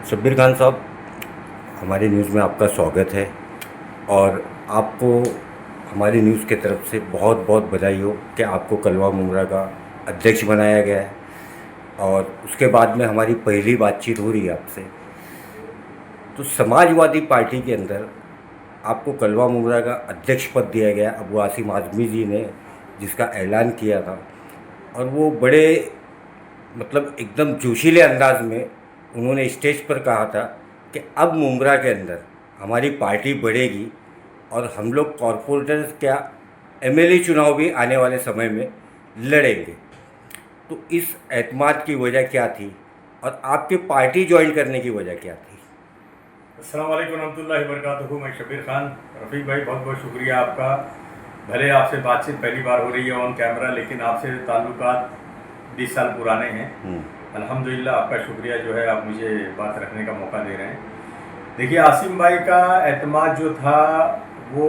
शब्बीर खान साहब, हमारी न्यूज़ में आपका स्वागत है। और आपको हमारी न्यूज़ की तरफ से बहुत बहुत बधाई हो कि आपको कलवा मुमरा का अध्यक्ष बनाया गया है। और उसके बाद में हमारी पहली बातचीत हो रही है आपसे। तो समाजवादी पार्टी के अंदर आपको कलवा मुमरा का अध्यक्ष पद दिया गया, अबू आसिम आज़मी जी ने जिसका ऐलान किया था। और वो बड़े मतलब एकदम जोशीले अंदाज में उन्होंने स्टेज पर कहा था कि अब मुमरा के अंदर हमारी पार्टी बढ़ेगी और हम लोग कॉरपोरेटर्स क्या एमएलए चुनाव भी आने वाले समय में लड़ेंगे। तो इस एतमाद की वजह क्या थी और आपके पार्टी ज्वाइन करने की वजह क्या थी? अस्सलाम वालेकुम रहमतुल्लाहि वबरकातुहू। मैं शब्बीर खान। रफ़ीक भाई, बहुत बहुत शुक्रिया आपका। भले आपसे बातचीत पहली बार हो रही है ऑन कैमरा, लेकिन आपसे ताल्लुकात 20 साल पुराने हैं। अल्हम्दुलिल्लाह, आपका शुक्रिया जो है, आप मुझे बात रखने का मौका दे रहे हैं। देखिए, आसिम भाई का एतमाद जो था वो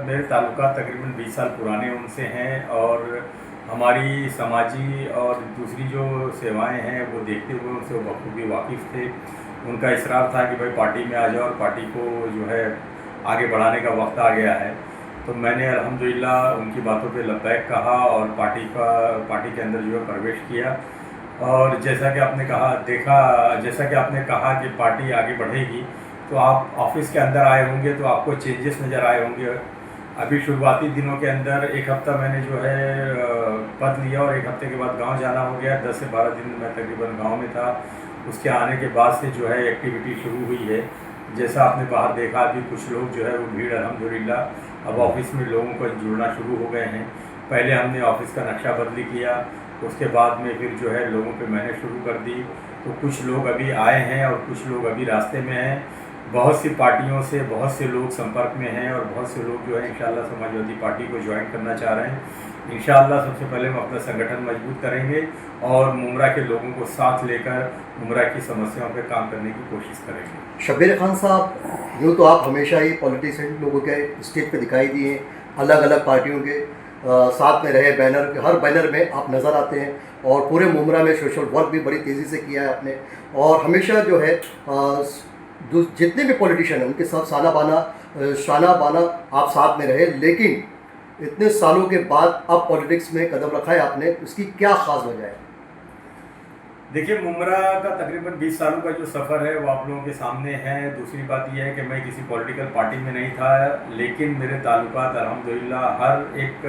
मेरे ताल्लुकात तकरीबन 20 साल पुराने उनसे हैं, और हमारी समाजी और दूसरी जो सेवाएं हैं वो देखते हुए उनसे वो बखूबी वाकिफ़ थे। उनका इसरार था कि भाई पार्टी में आ जाओ और पार्टी को जो है आगे बढ़ाने का वक्त आ गया है। तो मैंने अल्हम्दुलिल्लाह उनकी बातों पे लब्बैक कहा और पार्टी के अंदर जो है प्रवेश किया। और जैसा कि आपने कहा कि पार्टी आगे बढ़ेगी, तो आप ऑफिस के अंदर आए होंगे तो आपको चेंजेस नज़र आए होंगे। अभी शुरुआती दिनों के अंदर एक हफ़्ता मैंने जो है पद लिया, और एक हफ़्ते के बाद गांव जाना हो गया। 10 से 12 दिन मैं तकरीबन गांव में था। उसके आने के बाद से जो है एक्टिविटी शुरू हुई है। जैसा आपने बाहर देखा, अभी कुछ लोग जो है वो भीड़ अल्हम्दुलिल्लाह अब ऑफिस में लोगों को जुड़ना शुरू हो गए हैं। पहले हमने ऑफिस का नक्शा बदली किया, उसके बाद में फिर जो है लोगों पे मेहनत शुरू कर दी। तो कुछ लोग अभी आए हैं और कुछ लोग अभी रास्ते में हैं। बहुत सी पार्टियों से बहुत से लोग संपर्क में हैं, और बहुत से लोग जो है इंशाल्लाह समाजवादी पार्टी को ज्वाइन करना चाह रहे हैं। इंशाल्लाह सबसे पहले हम अपना संगठन मजबूत करेंगे और मुमरा के लोगों को साथ लेकर मुमरा की समस्याओं पर काम करने की कोशिश करेंगे। शब्बीर खान साहब, यूँ तो आप हमेशा ही पॉलिटिशियन लोगों के स्टेज पे दिखाई दिए, अलग अलग पार्टियों के साथ में रहे, हर बैनर में आप नज़र आते हैं, और पूरे मुमरा में सोशल वर्क भी बड़ी तेज़ी से किया है आपने। और हमेशा जो है जितने भी पॉलिटिशियन हैं उनके साथ शाना बाना आप साथ में रहे। लेकिन इतने सालों के बाद अब पॉलिटिक्स में कदम रखा है आपने, उसकी क्या ख़ास वजह है? देखिए, मुमरा का तकरीबन 20 सालों का जो सफ़र है वो आप लोगों के सामने है। दूसरी बात यह है कि मैं किसी पॉलिटिकल पार्टी में नहीं था, लेकिन मेरे ताल्लुकात अल्हम्दुलिल्लाह हर एक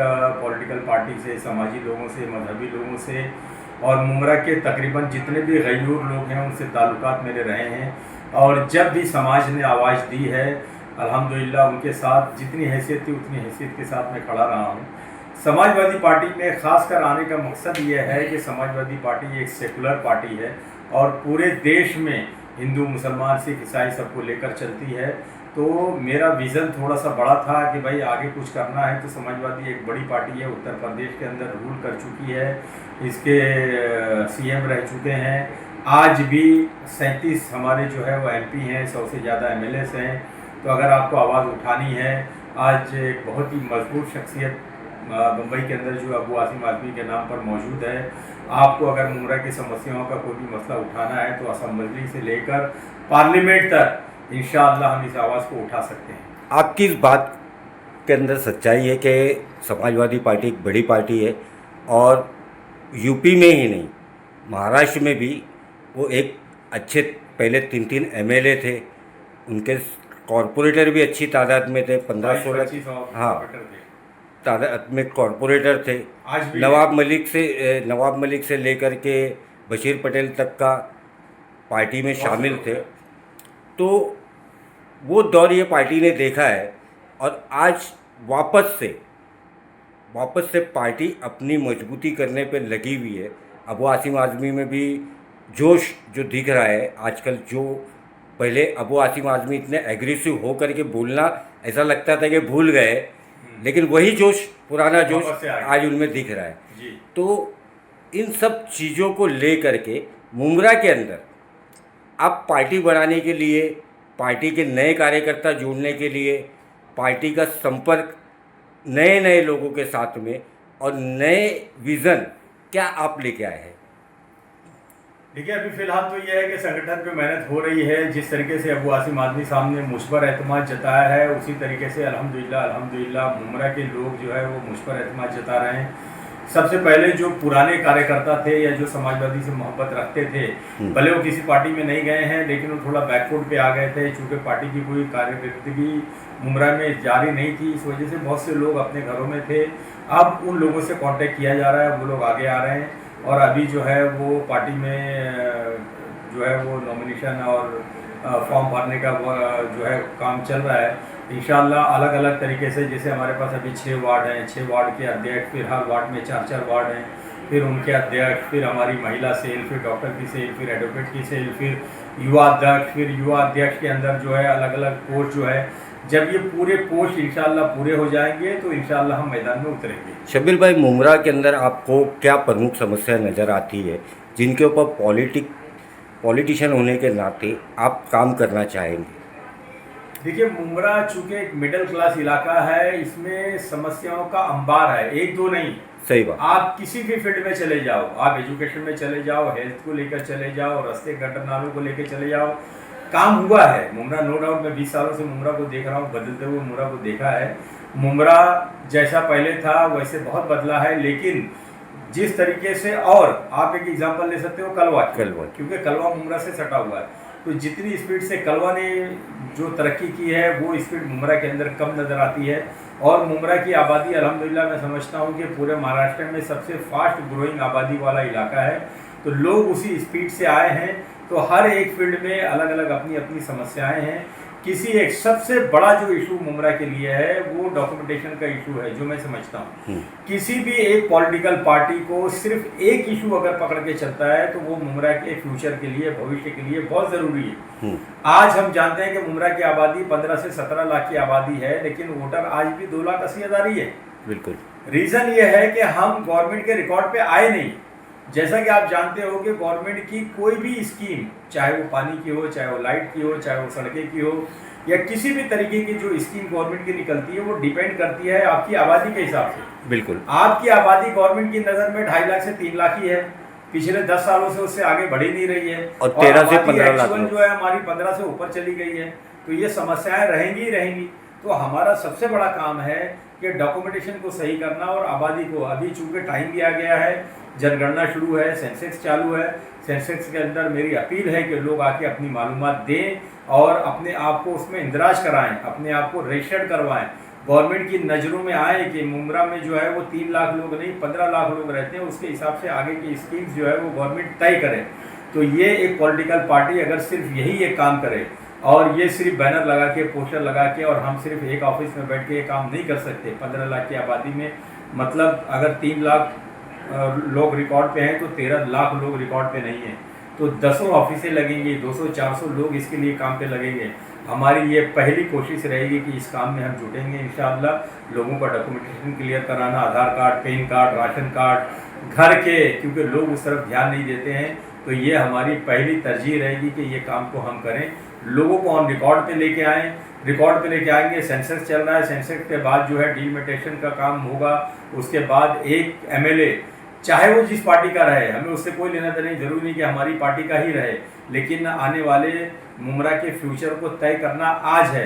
पॉलिटिकल पार्टी से, समाजी लोगों से, मजहबी लोगों से, और मुमरा के तकरीबन जितने भी गयूर लोग हैं उनसे ताल्लुकात मेरे रहे हैं। और जब भी समाज ने आवाज़ दी है, अल्हम्दुलिल्लाह उनके साथ जितनी हैसियत थी उतनी हैसियत के साथ मैं खड़ा रहा हूँ। समाजवादी पार्टी में ख़ासकर आने का मकसद ये है कि समाजवादी पार्टी एक सेकुलर पार्टी है और पूरे देश में हिंदू, मुसलमान, सिख, ईसाई सबको लेकर चलती है। तो मेरा विज़न थोड़ा सा बड़ा था कि भाई आगे कुछ करना है तो समाजवादी एक बड़ी पार्टी है, उत्तर प्रदेश के अंदर रूल कर चुकी है, इसके सीएम रह चुके हैं। आज भी 37 हमारे जो है वो एमपी हैं, 100 से ज़्यादा एमएलएस हैं। तो अगर आपको आवाज़ उठानी है, आज एक बहुत ही मजबूत शख्सियत बम्बई के अंदर जो अबू आसिम आज़मी के नाम पर मौजूद है। आपको अगर मुमरा की समस्याओं का कोई भी मसला उठाना है तो असम्बली से लेकर पार्लियामेंट तक इंशाअल्लाह हम इस आवाज़ को उठा सकते हैं। आपकी इस बात के अंदर सच्चाई है कि समाजवादी पार्टी एक बड़ी पार्टी है, और यूपी में ही नहीं, महाराष्ट्र में भी वो एक अच्छे, पहले 3-3 एमएलए थे, उनके कॉरपोरेटर भी अच्छी तादाद में थे, 15-16, हाँ, तादाद में कॉरपोरेटर थे। आज भी नवाब मलिक से लेकर के बशीर पटेल तक का पार्टी में शामिल थे। तो वो दौर ये पार्टी ने देखा है, और आज वापस से पार्टी अपनी मजबूती करने पे लगी हुई है। अबू आसिम आज़मी में भी जोश जो दिख रहा है आजकल, जो पहले अबू आसिम आज़मी इतने एग्रेसिव हो करके बोलना ऐसा लगता था कि भूल गए, लेकिन वही जोश, पुराना जोश आज उनमें दिख रहा है। जी। तो इन सब चीज़ों को ले करके मुमरा के अंदर आप पार्टी बनाने के लिए, पार्टी के नए कार्यकर्ता जोड़ने के लिए, पार्टी का संपर्क नए नए लोगों के साथ में और नए विज़न क्या आप लेके आए हैं? देखिए अभी फिलहाल तो ये है कि संगठन पे मेहनत हो रही है। जिस तरीके से अबू आसिम आदमी साहब ने मुझ पर एतमाद जताया है, उसी तरीके से अल्हम्दुलिल्लाह मुमरा के लोग जो है वो मुझ पर एतमाद जता रहे हैं। सबसे पहले जो पुराने कार्यकर्ता थे या जो समाजवादी से मोहब्बत रखते थे, भले वो किसी पार्टी में नहीं गए हैं, लेकिन वो थोड़ा बैकफुट पे आ गए थे, चूँकि पार्टी की कोई कार्यकर्दगी मुमरा में जारी नहीं थी, इस वजह से बहुत से लोग अपने घरों में थे। अब उन लोगों से कांटेक्ट किया जा रहा है, वो लोग आगे आ रहे हैं और अभी जो है वो पार्टी में जो है वो नॉमिनेशन और फॉर्म भरने का जो है काम चल रहा है। इंशाल्लाह अलग अलग तरीके से, जैसे हमारे पास अभी 6 वार्ड हैं, 6 वार्ड के अध्यक्ष, फिर हर वार्ड में 4-4 वार्ड हैं, फिर उनके अध्यक्ष, फिर हमारी महिला सेल, फिर डॉक्टर की सेल, फिर एडवोकेट की सेल, फिर युवा अध्यक्ष, फिर युवा अध्यक्ष के अंदर जो है अलग अलग पोस्ट जो है। जब ये पूरे पोस्ट इंशाल्लाह पूरे हो जाएंगे तो इंशाल्लाह हम मैदान में उतरेंगे। शब्बीर भाई, मुमरा के अंदर आपको क्या प्रमुख समस्या नज़र आती है जिनके ऊपर पॉलिटिशियन होने के नाते आप काम करना चाहेंगे? देखिए मुमरा चूँकि एक मिडिल क्लास इलाका है, इसमें समस्याओं का अंबार है, एक दो नहीं। सही बात। आप किसी भी फील्ड में चले जाओ, आप एजुकेशन में चले जाओ, हेल्थ को लेकर चले जाओ, रास्ते गटर नालों को लेकर चले जाओ, काम हुआ है। मुमरा नो डाउट, मैं 20 सालों से मुमरा को देख रहा हूँ, बदलते हुए मुमरा को देखा है। मुमरा जैसा पहले था वैसे बहुत बदला है, लेकिन जिस तरीके से, और आप एक एग्जांपल ले सकते हो कलवा, क्योंकि कलवा मुमरा से सटा हुआ है, तो जितनी स्पीड से कलवा ने जो तरक्की की है वो स्पीड मुमरा के अंदर कम नज़र आती है। और मुमरा की आबादी अल्हम्दुलिल्लाह मैं समझता हूँ कि पूरे महाराष्ट्र में सबसे फास्ट ग्रोइंग आबादी वाला इलाका है, तो लोग उसी स्पीड से आए हैं। तो हर एक फील्ड में अलग अलग अपनी अपनी समस्याएं हैं। किसी एक सबसे बड़ा जो इशू मुमरा के लिए है वो डॉक्यूमेंटेशन का इशू है, जो मैं समझता हूँ। किसी भी एक पॉलिटिकल पार्टी को सिर्फ एक इशू अगर पकड़ के चलता है तो वो मुमरा के फ्यूचर के लिए, भविष्य के लिए बहुत ज़रूरी है। आज हम जानते हैं कि मुमरा की आबादी 15 से 17 लाख की आबादी है, लेकिन वोटर आज भी 2,80,000 ही है। बिल्कुल। रीज़न ये है कि हम गवर्नमेंट के रिकॉर्ड पे आए नहीं। जैसा कि आप जानते हो कि गवर्नमेंट की कोई भी स्कीम, चाहे वो पानी की हो, चाहे वो लाइट की हो, चाहे वो सड़कें की हो, या किसी भी तरीके की जो स्कीम गवर्नमेंट की निकलती है वो डिपेंड करती है आपकी आबादी के हिसाब से। बिल्कुल। आपकी आबादी गवर्नमेंट की नज़र में 2.5 लाख से 3 लाख ही है, पिछले 10 सालों से उससे आगे बढ़ी नहीं रही है, और 13 से 15 लाख जो है हमारी 15 से ऊपर चली गई है। तो ये समस्याएं रहेंगी ही रहेंगी। तो हमारा सबसे बड़ा काम है कि डॉक्यूमेंटेशन को सही करना और आबादी को, अभी चूँकि टाइम दिया गया है, जनगणना शुरू है, सेंसेक्स चालू है। सेंसेक्स के अंदर मेरी अपील है कि लोग आके अपनी मालूमात दें और अपने आप को उसमें इंदराज कराएं, अपने आप को रजिस्टर्ड करवाएं, गवर्नमेंट की नज़रों में आए कि मुमरा में जो है वो 3 लाख लोग नहीं 15 लाख लोग रहते हैं, उसके हिसाब से आगे की स्कीम्स जो है वो गवर्नमेंट तय करे। तो ये एक पॉलिटिकल पार्टी अगर सिर्फ यही एक काम करे और ये सिर्फ बैनर लगा के, पोस्टर लगा के, और हम सिर्फ एक ऑफिस में बैठ के ये काम नहीं कर सकते 15 लाख की आबादी में। मतलब अगर 3 लाख लोग रिकॉर्ड पे हैं तो 13 लाख लोग रिकॉर्ड पे नहीं हैं, तो 10 ऑफिसें लगेंगी, 200-400 लोग इसके लिए काम पे लगेंगे। हमारी ये पहली कोशिश रहेगी कि इस काम में हम जुटेंगे इंशाअल्लाह। लोगों का डॉक्यूमेंटेशन क्लियर कराना, Aadhaar card, PAN card, ration card, घर के, क्योंकि लोग उस तरफ ध्यान नहीं देते हैं, तो ये हमारी पहली तरजीह रहेगी कि ये काम को हम करें, लोगों को ऑन रिकॉर्ड पे लेके आएँ। रिकॉर्ड पे लेके आएंगे, सेंसस चल रहा है, सेंसस के बाद जो है डिलिमिटेशन का काम होगा, उसके बाद एक एमएलए, चाहे वो जिस पार्टी का रहे, हमें उससे कोई लेना देना नहीं, जरूरी नहीं कि हमारी पार्टी का ही रहे, लेकिन आने वाले मुमरा के फ्यूचर को तय करना आज है।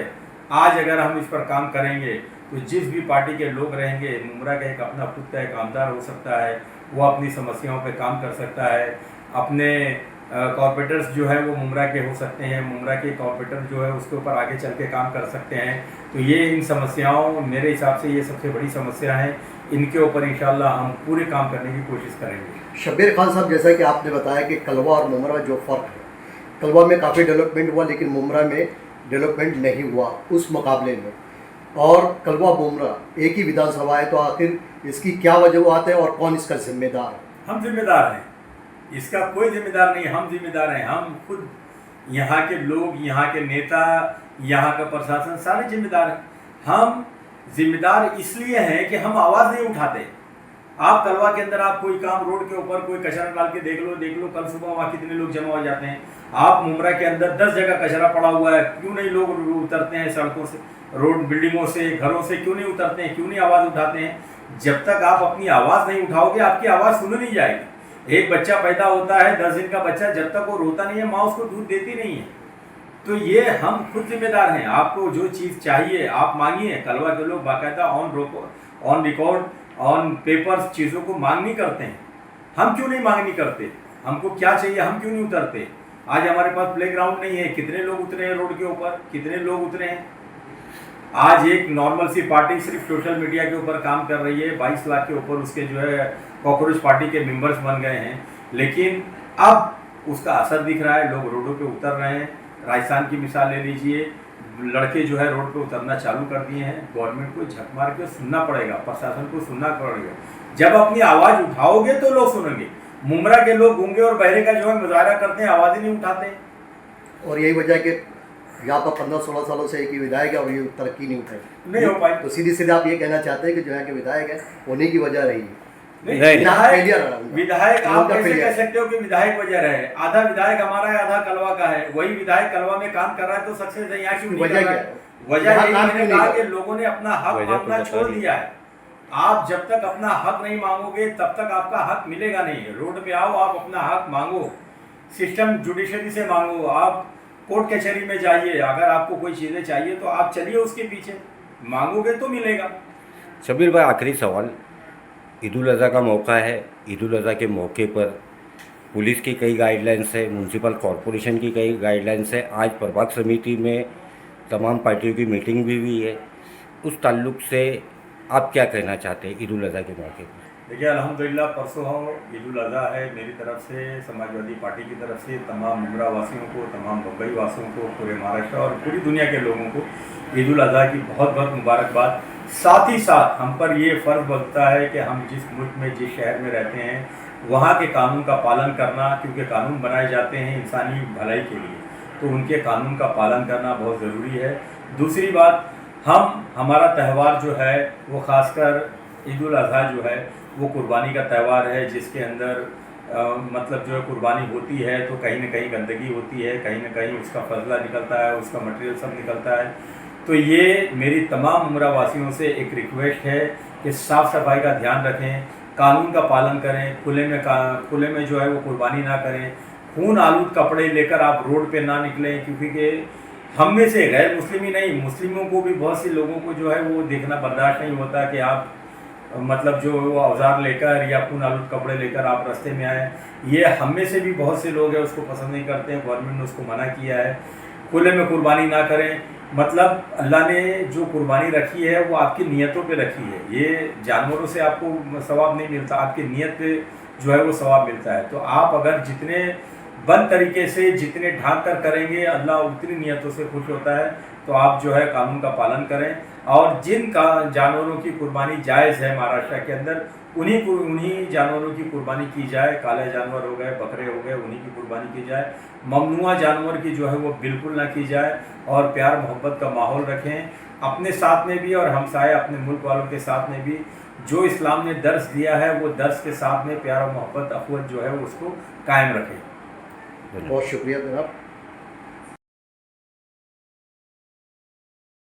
आज अगर हम इस पर काम करेंगे तो जिस भी पार्टी के लोग रहेंगे, मुमरा का एक अपना खुद का एक आमदार हो सकता है, वो अपनी समस्याओं पे काम कर सकता है। अपने कॉर्पोरेटर्स जो है वो मुमरा के हो सकते हैं, मुमरा के कॉर्पोरेटर जो है उसके ऊपर आगे चल के काम कर सकते हैं। तो ये इन समस्याओं, मेरे हिसाब से ये सबसे बड़ी समस्या है, इनके ऊपर इंशाल्लाह हम पूरे काम करने की कोशिश करेंगे। शब्बीर खान साहब, जैसा कि आपने बताया कि कलवा और मुमरा जो फ़र्क है, कलवा में काफ़ी डेवलपमेंट हुआ लेकिन मुमरा में डेवलपमेंट नहीं हुआ उस मुकाबले में, और कलवा मुमरा एक ही विधानसभा है, तो आखिर इसकी क्या वजूहत है और कौन इसका जिम्मेदार है? हम जिम्मेदार हैं, इसका कोई जिम्मेदार नहीं, हम जिम्मेदार हैं। हम खुद यहाँ के लोग, यहाँ के नेता, यहाँ का प्रशासन सारे जिम्मेदार हैं। हम जिम्मेदार इसलिए हैं कि हम आवाज़ नहीं उठाते। आप कलवा के अंदर आप कोई काम, रोड के ऊपर कोई कचरा डाल के देख लो, कल सुबह वहाँ कितने लोग जमा हो जाते हैं। आप मुमरा के अंदर 10 जगह कचरा पड़ा हुआ है, क्यों नहीं लोग उतरते हैं सड़कों से, रोड, बिल्डिंगों से, घरों से क्यों नहीं उतरते हैं, क्यों नहीं आवाज़ उठाते हैं? जब तक आप अपनी आवाज़ नहीं उठाओगे आपकी आवाज़ सुनी नहीं जाएगी। एक बच्चा पैदा होता है 10 दिन का बच्चा, जब तक वो रोता नहीं है माँ उसको दूध देती नहीं है। तो ये हम खुद जिम्मेदार हैं। आपको जो चीज़ चाहिए आप मांगिए। कलवा के लोग बाकायदा ऑन रिकॉर्ड ऑन पेपर्स चीज़ों को मांग नहीं करते हैं। हम क्यों नहीं मांग नहीं करते? हमको क्या चाहिए हम क्यों नहीं उतरते? आज हमारे पास प्लेग्राउंड नहीं है, कितने लोग उतरे हैं रोड के ऊपर, कितने लोग उतरे हैं। आज एक नॉर्मल सी पार्टी सिर्फ सोशल मीडिया के ऊपर काम कर रही है, 22 लाख के ऊपर उसके जो है कॉकरोच पार्टी के मेंबर्स बन गए हैं, लेकिन अब उसका असर दिख रहा है, लोग रोडों पे उतर रहे हैं। राजस्थान की मिसाल ले लीजिए, लड़के जो है रोड पे उतरना चालू कर दिए हैं। गवर्नमेंट को झक मार के सुनना पड़ेगा, प्रशासन को सुनना पड़ेगा। जब अपनी आवाज़ उठाओगे तो लोग सुनेंगे। मुमरा के लोग गूंगे और बहरे का जो है मुजाहरा करते हैं, आवाज़ ही नहीं उठाते। और यही वजह है कि यहाँ पर 15-16 सालों से एक ही विधायक है और ये तरक्की नहीं उठाई, नहीं हो पाई। तो सीधे सीधे आप ये कहना चाहते हैं कि जो है कि विधायक है उन्हीं की वजह रही है। नहीं। विधायक आप कैसे कह सकते हो कि विधायक वजह रहे? आधा विधायक हमारा है, आधा कलवा का है। वही विधायक कलवा में काम कर रहा है तो सक्सेस है, यहाँ क्यों नहीं कर रहा है? वजह यही मैंने कहा कि लोगों ने अपना हक मांगना छोड़ दिया है। आप जब तक अपना हक नहीं मांगोगे तब तक आपका हक मिलेगा नहीं। रोड पे आओ, आप अपना हक मांगो, सिस्टम जुडिशरी से मांगो, आप कोर्ट कचहरी में जाइए। अगर आपको कोई चीज़ें चाहिए तो आप चलिए उसके पीछे, मांगोगे तो मिलेगा। शबीर भाई, आखिरी सवाल, ईद उल अज़हा का मौका है। ईद उल अज़हा के मौके पर पुलिस की कई गाइडलाइंस है, म्यूनसिपल कॉरपोरेशन की कई गाइडलाइंस है। आज प्रभाग समिति में तमाम पार्टियों की मीटिंग भी हुई है। उस ताल्लुक से आप क्या कहना चाहते हैं ईद उल अज़हा के मौके पर? देखिए अल्हम्दुलिल्लाह परसों ईद उल अज़हा है। मेरी तरफ से, समाजवादी पार्टी की तरफ से तमाम मुमरा वासियों को, तमाम बम्बई वासियों को, पूरे महाराष्ट्र और पूरी दुनिया के लोगों को ईद उल अज़हा की बहुत बहुत मुबारकबाद। साथ ही साथ हम पर ये फ़र्ज़ बनता है कि हम जिस मुल्क में, जिस शहर में रहते हैं, वहाँ के कानून का पालन करना, क्योंकि कानून बनाए जाते हैं इंसानी भलाई के लिए, तो उनके कानून का पालन करना बहुत ज़रूरी है। दूसरी बात, हमारा त्यौहार जो है वो ख़ासकर ईद उल अज़हा जो है वो कुर्बानी का त्यौहार है, जिसके अंदर मतलब जो है कुर्बानी होती है तो कहीं ना कहीं गंदगी होती है, कहीं ना कहीं उसका फजला निकलता है, उसका मटेरियल सब निकलता है। तो ये मेरी तमाम उम्रा वासियों से एक रिक्वेस्ट है कि साफ़ सफाई का ध्यान रखें, कानून का पालन करें, खुले में जो है वो कुर्बानी ना करें। खून आलूद कपड़े लेकर आप रोड पे ना निकलें, क्योंकि हम में से गैर मुस्लिम ही नहीं, मुस्लिमों को भी बहुत से लोगों को जो है वो देखना बर्दाश्त नहीं होता कि आप मतलब जो वो औजार लेकर या खून आलूद कपड़े लेकर आप रास्ते में आए। ये हम में से भी बहुत से लोग हैं उसको पसंद नहीं करते हैं। गवर्नमेंट ने उसको मना किया है, खुले में कुर्बानी ना करें। मतलब अल्लाह ने जो कुर्बानी रखी है वो आपकी नीयतों पे रखी है। ये जानवरों से आपको सवाब नहीं मिलता, आपकी नीयत पे जो है वो सवाब मिलता है। तो आप अगर जितने बंद तरीके से, जितने ढांक कर करेंगे, अल्लाह उतनी नीयतों से खुश होता है। तो आप जो है कानून का पालन करें, और जिन का जानवरों की कुर्बानी जायज़ है महाराष्ट्र के अंदर, उन्हीं जानवरों की कुर्बानी की जाए। काले जानवर हो गए, बकरे हो गए, उन्हीं की कुर्बानी की जाए। ममनुआ जानवर की जो है वो बिल्कुल ना की जाए। और प्यार मोहब्बत का माहौल रखें अपने साथ में भी और हमसाए अपने मुल्क वालों के साथ में भी। जो इस्लाम ने दर्स दिया है वो दर्स के साथ में प्यार और मोहब्बत, अखवत जो है उसको कायम रखें। बहुत शुक्रिया जनाब।